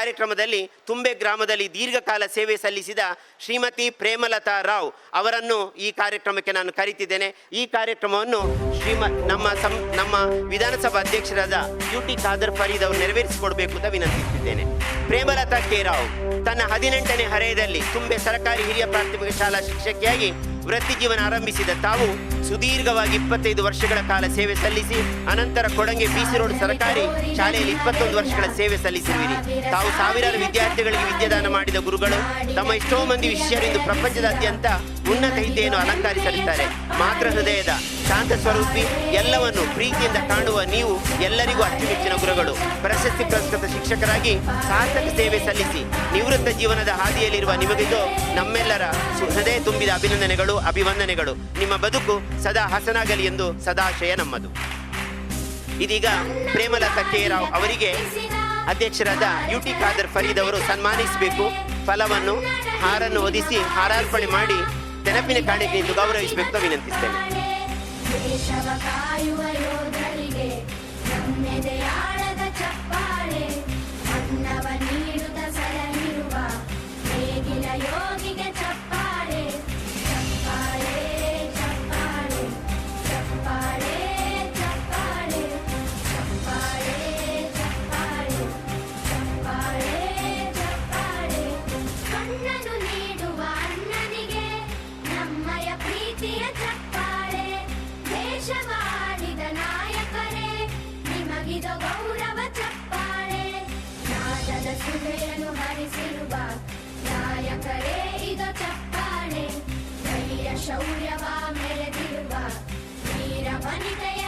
ಕಾರ್ಯಕ್ರಮದಲ್ಲಿ ತುಂಬೆ ಗ್ರಾಮದಲ್ಲಿ ದೀರ್ಘಕಾಲ ಸೇವೆ ಸಲ್ಲಿಸಿದ ಶ್ರೀಮತಿ ಪ್ರೇಮಲತಾ ರಾವ್ ಅವರನ್ನು ಈ ಕಾರ್ಯಕ್ರಮಕ್ಕೆ ನಾನು ಕರೀತಿದ್ದೇನೆ. ಈ ಕಾರ್ಯಕ್ರಮವನ್ನು ನಮ್ಮ ವಿಧಾನಸಭಾ ಅಧ್ಯಕ್ಷರಾದ ಯುಟಿ ಖಾದರ್ ಫರೀದ್ ಅವರು ನೆರವೇರಿಸಿಕೊಡಬೇಕು ಅಂತ ವಿನಂತಿಸಿದ್ದೇನೆ. ಪ್ರೇಮಲತಾ ಕೆ ರಾವ್ ತನ್ನ 18ನೇ ಹರೆಯದಲ್ಲಿ ತುಂಬೆ ಸರ್ಕಾರಿ ಹಿರಿಯ ಪ್ರಾಥಮಿಕ ಶಾಲಾ ಶಿಕ್ಷಕಿಯಾಗಿ ವೃತ್ತಿ ಜೀವನ ಆರಂಭಿಸಿದ ತಾವು ಸುದೀರ್ಘವಾಗಿ 25 ವರ್ಷಗಳ ಕಾಲ ಸೇವೆ ಸಲ್ಲಿಸಿ ಅನಂತರ ಕೊಡಂಗೆ ಬಿಸಿ ರೋಡ್ ಸರ್ಕಾರಿ ಶಾಲೆಯಲ್ಲಿ 21 ವರ್ಷಗಳ ಸೇವೆ ಸಲ್ಲಿಸಿರುವಿರಿ. ತಾವು ಸಾವಿರಾರು ವಿದ್ಯಾರ್ಥಿಗಳಿಗೆ ವಿದ್ಯಾದಾನ ಮಾಡಿದ ಗುರುಗಳು ತಮ್ಮ ಎಷ್ಟೋ ಮಂದಿ ಶಿಷ್ಯರಿಂದು ಪ್ರಪಂಚದಾದ್ಯಂತ ಉನ್ನತ ಹುದ್ದೆಯನ್ನು ಅಲಂಕರಿಸಲಿದ್ದಾರೆ. ಮಾತೃ ಹೃದಯದ ಶಾಂತ ಸ್ವರೂಪಿ, ಎಲ್ಲವನ್ನು ಪ್ರೀತಿಯಿಂದ ಕಾಣುವ ನೀವು ಎಲ್ಲರಿಗೂ ಅಚ್ಚುಮೆಚ್ಚಿನ ಗುರುಗಳು. ಪ್ರಶಸ್ತಿ ಪುರಸ್ಕೃತ ಶಿಕ್ಷಕರಾಗಿ ಸಾರ್ಥಕ ಸೇವೆ ಸಲ್ಲಿಸಿ ನಿವೃತ್ತ ಜೀವನದ ಹಾದಿಯಲ್ಲಿರುವ ನಿಮಗಿದು ನಮ್ಮೆಲ್ಲರ ಹೃದಯ ತುಂಬಿದ ಅಭಿವಂದನೆಗಳು. ನಿಮ್ಮ ಬದುಕು ಸದಾ ಹಸನಾಗಲಿ ಎಂದು ಸದಾಶಯ ನಮ್ಮದು. ಇದೀಗ ಪ್ರೇಮಲತಾ ಕೆ ರಾವ್ ಅವರಿಗೆ ಅಧ್ಯಕ್ಷರಾದ ಯುಟಿ ಖಾದರ್ ಫರೀದ್ ಅವರು ಸನ್ಮಾನಿಸಬೇಕು. ಫಲವನ್ನು ಹಾರನ್ನು ಒದಿಸಿ ಹಾರಾರ್ಪಣೆ ಮಾಡಿ ನೆನಪಿನ ಕಾಣಿಕೆ ಎಂದು ಗೌರವಿಸಬೇಕು ವಿನಂತಿಸ್ತೇನೆ. ನಾಯಕರೇ ಇದು ಚಪ್ಪಾಳೆ, ಧೈರ್ಯ ಶೌರ್ಯವ ಮೆರೆದಿರುವ ವೀರ ವನಿತೆಯ